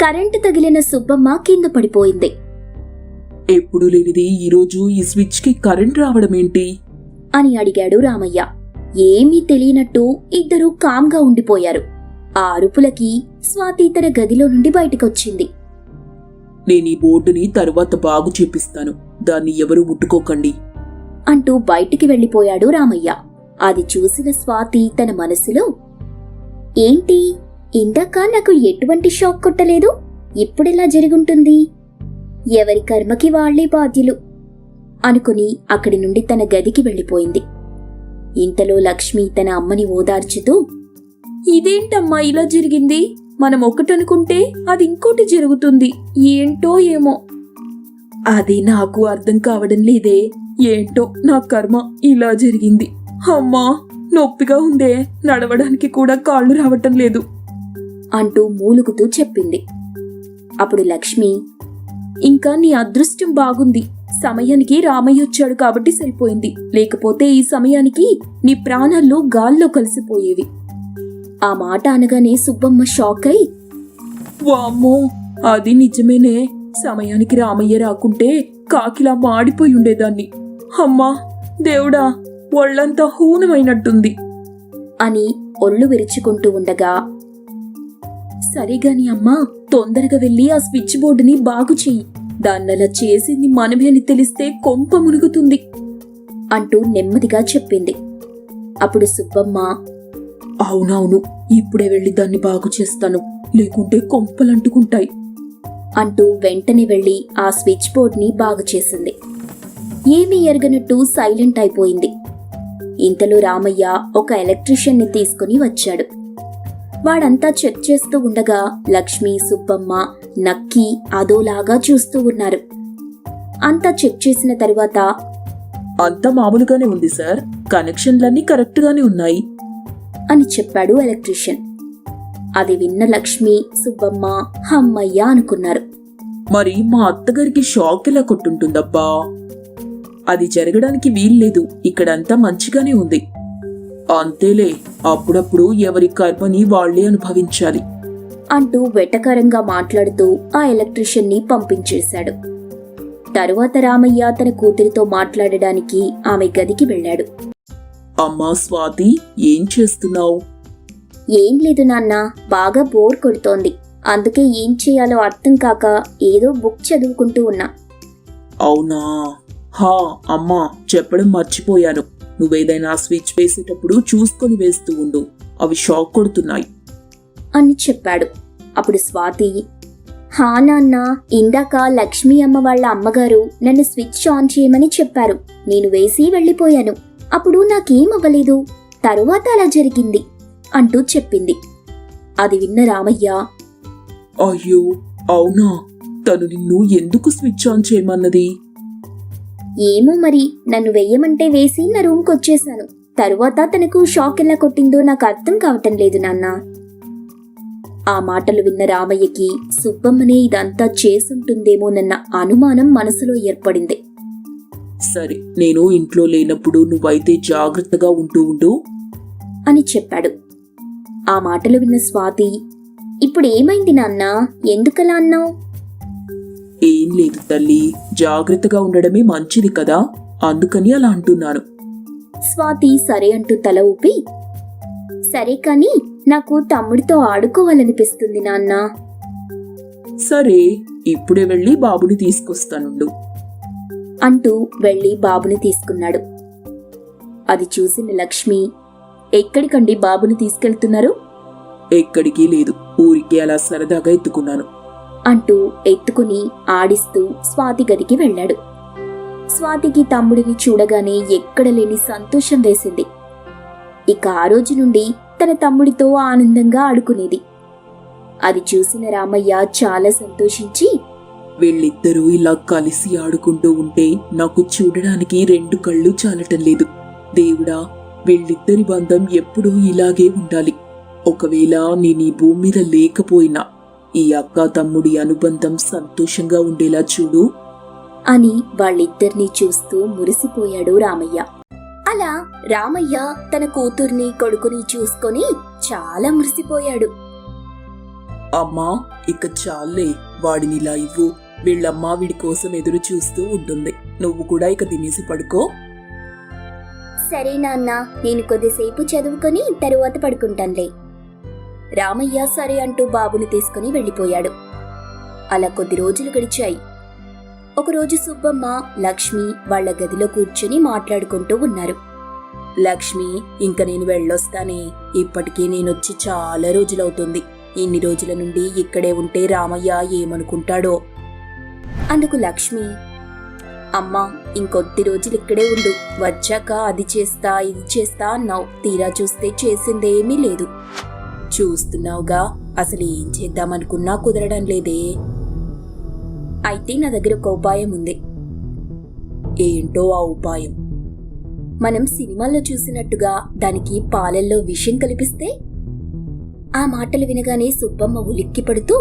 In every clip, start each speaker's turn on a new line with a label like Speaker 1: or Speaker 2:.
Speaker 1: Current తగిలిన సుబ్బమ్మ కింద పడిపోయింది.
Speaker 2: ఎప్పుడు లేనిది ఈరోజు ఈ స్విచ్ కి కరెంట్ రావడమేంటి
Speaker 1: అని అడిగాడు రామయ్య. ఏమీ తెలియనట్టు ఇద్దరూ కామ్గా ఉండిపోయారు. ఆ అరుపులకి స్వాతి తన గదిలో నుండి బయటికొచ్చింది.
Speaker 2: నేనీ బోర్డుని తరువాత బాగు చేపిస్తాను, దాన్ని ఎవరూ ముట్టుకోకండి
Speaker 1: అంటూ బయటికి వెళ్లిపోయాడు రామయ్య. అది చూసిన స్వాతి తన మనసులో, ఏంటి ఇందాక నాకు ఎటువంటి షాక్ కొట్టలేదు, ఇప్పుడెలా జరుగుంటుంది? ఎవరి కర్మకి వాళ్లే బాధ్యులు అనుకుని అక్కడి నుండి తన గదికి వెళ్లిపోయింది. ఇంతలో లక్ష్మి తన అమ్మని ఓదార్చుతూ, ఇదేంటమ్మా ఇలా జరిగింది? మనం ఒకటనుకుంటే అది ఇంకోటి జరుగుతుంది, ఏంటో ఏమో.
Speaker 2: అది నాకు అర్థం కావడం లేదే, ఏంటో నా కర్మ ఇలా జరిగింది. అమ్మా నొప్పిగా ఉందే, నడవడానికి కూడా కాళ్ళు రావటం లేదు
Speaker 1: అంటూ మూలుగుతూ చెప్పింది. అప్పుడు లక్ష్మి, ఇంకా నీ అదృష్టం బాగుంది, సమయానికి రామయ్య వచ్చాడు కాబట్టి సరిపోయింది, లేకపోతే ఈ సమయానికి నీ ప్రాణాల్లో గాల్లో కలిసిపోయేవి. ఆ మాట అనగానే సుబ్బమ్మ షాక్ అయి,
Speaker 2: వామ్మో అది నిజమేనే, సమయానికి రామయ్య రాకుంటే కాకిలా మాడిపోయి ఉండేదాన్ని. అమ్మా దేవుడా, ఒళ్ళంతా హూనమైనట్టుంది
Speaker 1: అని ఒళ్ళు విరుచుకుంటూ ఉండగా, సరిగాని అమ్మా, తొందరగా వెళ్ళి ఆ స్విచ్ బోర్డుని బాగు చెయ్యి, దాన్నలా చేసింది మనమే అని తెలిస్తే కొంప మునుగుతుంది అంటూ నెమ్మదిగా చెప్పింది. అప్పుడు సుబ్బమ్మ,
Speaker 2: అవునవును, ఇప్పుడే వెళ్ళి దాన్ని బాగు చేస్తాను, లేకుంటే కొంపలంటుకుంటాయి
Speaker 1: అంటూ వెంటనే వెళ్లి ఆ స్విచ్ బోర్డ్ని బాగు చేసింది. ఏమీ ఎరగనట్టు సైలెంట్ అయిపోయింది. ఇంతలో రామయ్య ఒక ఎలక్ట్రీషియన్ని తీసుకుని వచ్చాడు. వాడంతా చెక్ చేస్తూ ఉండగా లక్ష్మి, సుబ్బమ్మ నక్కి అదోలాగా చూస్తూ ఉన్నారు. అంతా చెక్ చేసిన తరువాత,
Speaker 2: అంతా మామూలుగానే ఉంది సార్, కనెక్షన్లన్నీ కరెక్ట్గానే ఉన్నాయి
Speaker 1: అని చెప్పాడు ఎలక్ట్రీషియన్. అది విన్న లక్ష్మి, సుబ్బమ్మ హమ్మయ్య అనుకున్నారు.
Speaker 2: మరి మా అత్తగారికి షాక్ ఎలా కొట్టుంటుందబ్బా? అది జరగడానికి వీల్లేదు, ఇక్కడంతా మంచిగానే ఉంది. అంతేలే, అప్పుడప్పుడు ఎవరి కర్మని వాళ్లే అనుభవించాలి
Speaker 1: అంటూ వెటకారంగా మాట్లాడుతూ ఆ ఎలక్ట్రీషియన్ని పంపించేశాడు. తరువాత రామయ్య తన కూతురితో మాట్లాడడానికి ఆమె గదికి వెళ్ళాడు.
Speaker 2: అమ్మా స్వాతి, ఏం చేస్తున్నావు?
Speaker 1: ఏం లేదు నాన్న, బాగా బోర్ కొడుతోంది, అందుకే ఏం చేయాలో అర్థం కాక ఏదో బుక్ చదువుకుంటూ ఉన్నా.
Speaker 2: అవునా? హా అమ్మా, చెప్పడం మర్చిపోయాను, నువ్వేదైనా స్విచ్ వేసేటప్పుడు చూసుకొని వేస్తూ ఉండు, అవి షాక్ కొడుతున్నాయి
Speaker 1: అని చెప్పాడు. అప్పుడు స్వాతి, హా నాన్న, ఇందాక లక్ష్మీ అమ్మ వాళ్ళ అమ్మగారు నన్ను స్విచ్ ఆన్ చేయమని చెప్పారు, నేను వేసి వెళ్ళిపోయాను, అప్పుడు నాకేమవ్వలేదు, తరువాత అలా జరిగింది అంటూ చెప్పింది. అది విన్న రామయ్య,
Speaker 2: అయ్యో అవునా, తను నిన్ను ఎందుకు స్విచ్ ఆన్ చేయమన్నది?
Speaker 1: ఏమో మరి, నన్ను వెయ్యమంటే వేసి నా రూమ్కి వచ్చేశాను, తరువాత తనకు షాక్ ఎలా కొట్టిందో నాకు అర్థం కావటం లేదు నాన్న. ఆ మాటలు విన్న రామయ్యకి సుబ్బమ్మనే ఇదంతా చేసుంటుందేమోనన్న అనుమానం మనసులో ఏర్పడింది.
Speaker 2: సరే, నేను ఇంట్లో లేనప్పుడు నువ్వైతే జాగ్రత్తగా ఉంటూ
Speaker 1: అని చెప్పాడు. ఆ మాటలు విన్న స్వాతి, ఇప్పుడు ఏమైంది నాన్న, ఎందుకలా అన్నావు?
Speaker 2: ఏం లేదు తల్లి, జాగ్రత్తగా ఉండడమే మంచిది కదా, అందుకని అలా అంటున్నాను.
Speaker 1: స్వాతి సరే అంటూ తల ఊపి, సరే కాని నాకు తమ్ముడితో ఆడుకోవాలనిపిస్తుంది నాన్న.
Speaker 2: సరే, ఇప్పుడే వెళ్ళి బాబుని తీసుకొస్తానుండు
Speaker 1: అంటూ వెళ్లి బాబుని తీసుకున్నాడు. అది చూసిన లక్ష్మి, ఎక్కడికండి బాబుని తీసుకెళ్తున్నారు?
Speaker 2: ఎక్కడికి లేదు, ఊరికి అలా సరదాగా ఎత్తుకున్నాను
Speaker 1: అంటూ ఎత్తుకుని ఆడిస్తూ స్వాతి గదికి వెళ్ళాడు. స్వాతికి తమ్ముడిని చూడగానే ఎక్కడలేని సంతోషం వేసింది. ఇక ఆ రోజు నుండి తన తమ్ముడితో ఆనందంగా ఆడుకునేది. అది చూసిన రామయ్య చాలా సంతోషించి,
Speaker 2: వీళ్ళిద్దరూ ఇలా కలిసి ఆడుకుంటూ ఉంటే నాకు చూడడానికి 2 కళ్ళు చాలటం లేదు. దేవుడా, వీళ్ళిద్దరి బంధం ఎప్పుడూ ఇలాగే ఉండాలి. ఒకవేళ నేను ఈ భూమి మీద లేకపోయినా ఈ అక్క తమ్ముడి అనుబంధం సంతోషంగా ఉండేలా చూడు
Speaker 1: అని వాళ్ళిద్దరినీ చూస్తూ మురిసిపోయాడు రామయ్య. అలా రామయ్య తన కూతుర్ని కొడుకుని చూసుకొని చాలా మురిసిపోయాడు.
Speaker 2: అమ్మా, ఇక చాలే, వాడినిలా ఇవ్వు. వీళ్ళమ్మ వీడి కోసం ఎదురు చూస్తూ ఉంటుంది. నువ్వు కూడా ఇక తినేసి పడుకో.
Speaker 1: సరే నాన్న, నేను కొద్దిసేపు చదువుకొని తరువాత పడుకుంటానులే. రామయ్య సరే అంటూ బాబుని తీసుకుని వెళ్ళిపోయాడు. అలా కొద్ది రోజులు గడిచాయి. ఒకరోజు సుబ్బమ్మ, లక్ష్మి వాళ్ల గదిలో కూర్చుని మాట్లాడుకుంటూ ఉన్నారు. లక్ష్మి, ఇంక నేను వెళ్ళొస్తానే. ఇప్పటికీ నేనొచ్చి చాలా రోజులవుతుంది. ఇన్ని రోజుల నుండి ఇక్కడే ఉంటే రామయ్య ఏమనుకుంటాడో. అందుకు లక్ష్మి, అమ్మా, ఇంకొద్ది రోజులు ఇక్కడే ఉండు. వచ్చాక అది చేస్తా ఇది చేస్తా అన్నావు. తీరా చూస్తే చేసిందేమీ లేదు. చూస్తున్నావుగా, అసలు ఏం చేద్దామనుకున్నా కుదరడం లేదే. అయితే నా దగ్గర ఒక ఉపాయం ఉంది. ఏంటో ఆ ఉపాయం? మనం సినిమాల్లో చూసినట్టుగా దానికి పాలల్లో విషం కలిపిస్తే. ఆ మాటలు వినగానే సుబ్బమ్మ ఉలిక్కి పడుతూ,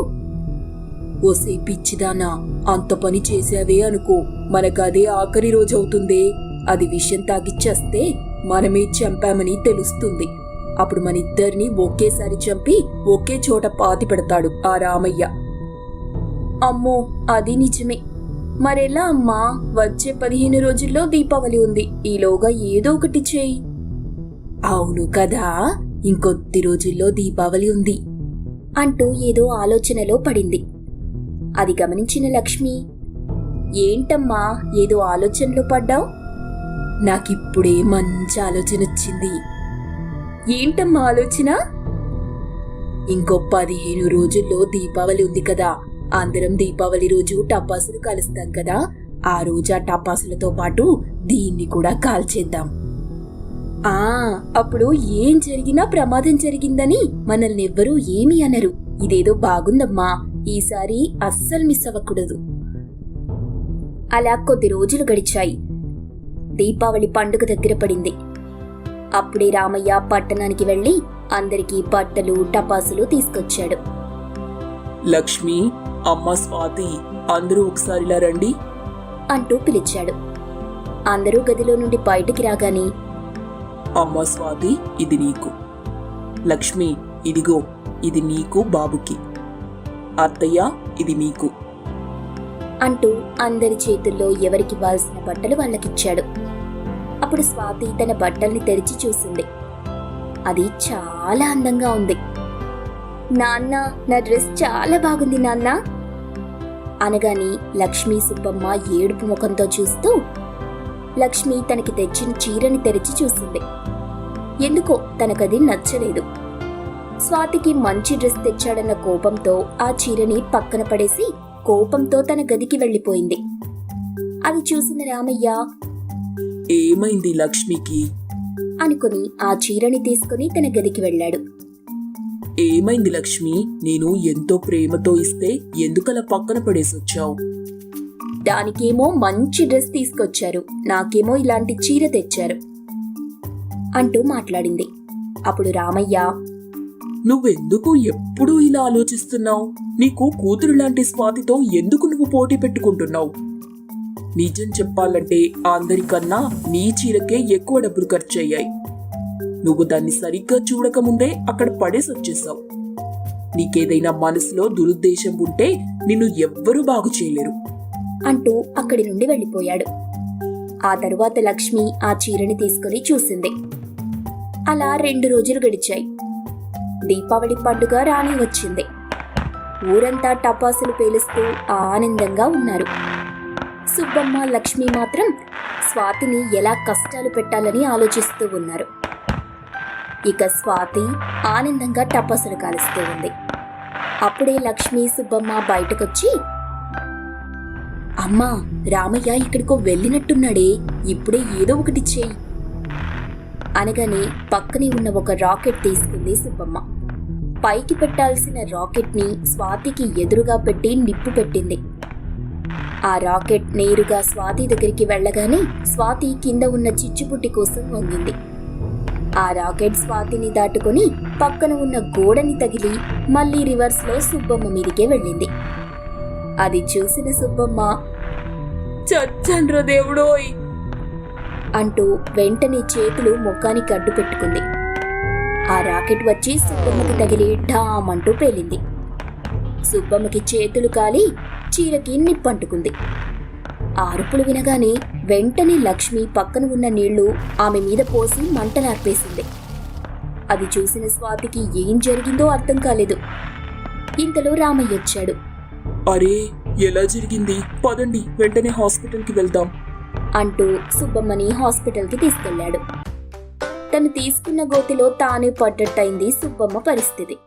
Speaker 1: ఓసే పిచ్చిదానా, అంత పని చేసావే అనుకో, మనకదే ఆఖరి రోజవుతుందే. అది విషం తాగిచ్చేస్తే మనమే చంపామని తెలుస్తుంది. అప్పుడు మనిద్దరిని ఒకేసారి చంపి ఒకే చోట పాతి పెడతాడు ఆ రామయ్య. అమ్మో, అది నిజమే. మరెలా అమ్మా? వచ్చే 15 రోజుల్లో దీపావళి ఉంది. ఈలోగా ఏదో ఒకటి చేయి. అవును కదా, ఇంకొద్ది రోజుల్లో దీపావళి ఉంది అంటూ ఏదో ఆలోచనలో పడింది. అది గమనించిన లక్ష్మి, ఏంటమ్మా ఏదో ఆలోచనలో పడ్డావు? నాకిప్పుడే మంచి ఆలోచన వచ్చింది. ఏంటమ్మా ఆలోచన? ఇంకో 15 రోజుల్లో దీపావళి ఉంది కదా. అందరం దీపావళి రోజు టపాసులు కాలుస్తాం కదా. ఆ రోజు ఆ టపాసులతో పాటు దీన్ని కూడా కాల్చేద్దాం. అప్పుడు ఏం జరిగినా ప్రమాదం జరిగిందని మనల్ని ఎవ్వరూ ఏమీ అనరు. ఇదేదో బాగుందమ్మా, ఈసారి అస్సలు మిస్ అవ్వకూడదు. అలా కొద్ది రోజులు గడిచాయి. దీపావళి పండుగ దగ్గర పడింది. అప్పుడే రామయ్య పట్టణానికి వెళ్లి అందరికీ బట్టలు, టపాసులు తీసుకొచ్చాడు.
Speaker 2: లక్ష్మి, అమ్మ, స్వాతి, అందరూ ఒకసారిలా రండి
Speaker 1: అంటూ పిలిచాడు. అందరూ గదిలో నుండి బయటికి రాగానే,
Speaker 2: అమ్మ స్వాతి, ఇది నీకు. లక్ష్మి, ఇదిగో, ఇది నీకు బాబుకి. అత్తయ్య, ఇది నీకు
Speaker 1: అంటూ అందరి చేతుల్లో ఎవరికివ్వాల్సిన బట్టలు వాళ్ళకిచ్చాడు. అప్పుడు స్వాతి తన బట్టల్ని తెరిచి చూసింది. అది చాలా అందంగా ఉంది. నాన్న, నా డ్రెస్ చాలా బాగుంది నాన్న అనగాని లక్ష్మి, సుబ్బమ్మ ఏడుపు ముఖంతో చూస్తూ లక్ష్మి తనకి తెచ్చిన చీరని తెరిచి చూసింది. ఎందుకో తనకది నచ్చలేదు. స్వాతికి మంచి డ్రెస్ తెచ్చాడన్న కోపంతో ఆ చీరని పక్కన పడేసి కోపంతో తన గదికి వెళ్లిపోయింది. అది చూసిన రామయ్య,
Speaker 2: ఏమైంది లక్ష్మికి
Speaker 1: అనుకుని ఆ చీరని తీసుకుని తన గదికి వెళ్ళాడు.
Speaker 2: ఏమైంది లక్ష్మి? నేను ఎంతో ప్రేమతో ఇస్తే ఎందుకలా పక్కన పడేసొచ్చావు?
Speaker 1: దానికేమో మంచి డ్రెస్ తీసుకొచ్చారు, నాకేమో ఇలాంటి చీర తెచ్చారు అంటూ మాట్లాడింది. అప్పుడు రామయ్య,
Speaker 2: నువ్వెందుకు ఎప్పుడూ ఇలా ఆలోచిస్తున్నావు? నీకు కూతురు లాంటి స్వాతితో ఎందుకు నువ్వు పోటీ పెట్టుకుంటున్నావు? నిజం చెప్పాలంటే అందరికన్నా నీ చీరకే ఎక్కువ డబ్బులు ఖర్చయ్యాయి. నువ్వు దాన్ని సరిగ్గా చూడకముందే అక్కడ పడేసొచ్చేసావు. నీకేదైనా మనసులో దురుద్దేశం ఉంటే నిన్ను ఎవ్వరూ బాగు చేయలేరు
Speaker 1: అంటూ అక్కడి నుండి వెళ్ళిపోయాడు. ఆ తరువాత లక్ష్మి ఆ చీరని తీసుకుని చూసింది. అలా 2 రోజులు గడిచాయి. దీపావళి పండుగ రాని వచ్చింది. ఊరంతా టపాసులు పేలుస్తూ ఆనందంగా ఉన్నారు. సుబ్బమ్మ, లక్ష్మి మాత్రం స్వాతిని ఎలా కష్టాలు పెట్టాలని ఆలోచిస్తూ ఉన్నారు. ఇక స్వాతి ఆనందంగా టపాసులు కాలుస్తూ ఉంది. అప్పుడే లక్ష్మి, సుబ్బమ్మ బయటకొచ్చి, అమ్మా, రామయ్య ఇక్కడికో వెళ్ళినట్టున్నాడే, ఇప్పుడే ఏదో ఒకటి చెయ్యి అనగానే పక్కనే ఉన్న ఒక రాకెట్ తీసుకుంది సుబ్బమ్మ. పైకి పెట్టాల్సిన రాకెట్ ని స్వాతికి ఎదురుగా పెట్టి నిప్పు పెట్టింది. ఆ రాకెట్ నేరుగా స్వాతి దగ్గరికి వెళ్ళగానే స్వాతి కింద ఉన్న చిచ్చుపుట్టి కోసం వంగింది. ఆ రాకెట్ స్వాతిని దాటుకుని పక్కన ఉన్న గోడని తగిలి మళ్లీ రివర్స్ లో సుబ్బమ్మ మీదికే వెళ్ళింది. అది చూసిన సుబ్బమ్మ, చచ్చండ్ర దేవుడోయ్ అంటూ వెంటనే చేతులు ముఖానికి అడ్డు పెట్టుకుంది. ఆ రాకెట్ వచ్చి సుబ్బమ్మకి తగిలి ఢామంటూ పేలింది. సుబ్బమ్మకి చేతులు కాలి చీరకి నిప్పంటుకుంది. ఆ అరుపులు వినగానే వెంటనే లక్ష్మి పక్కన ఉన్న నీళ్లు ఆమె మీద పోసి మంటలార్పేసింది. అది చూసిన స్వాతికి ఏం జరిగిందో అర్థం కాలేదు. ఇంతలో రామయ్య వచ్చాడు.
Speaker 2: అరే, ఎలా జరిగింది? పదండి, వెంటనే హాస్పిటల్కి వెళ్దాం
Speaker 1: అంటూ సుబ్బమ్మని హాస్పిటల్కి తీసుకెళ్లాడు. తను తీసుకున్న గోతిలో తానే పడ్డట్టయింది సుబ్బమ్మ పరిస్థితి.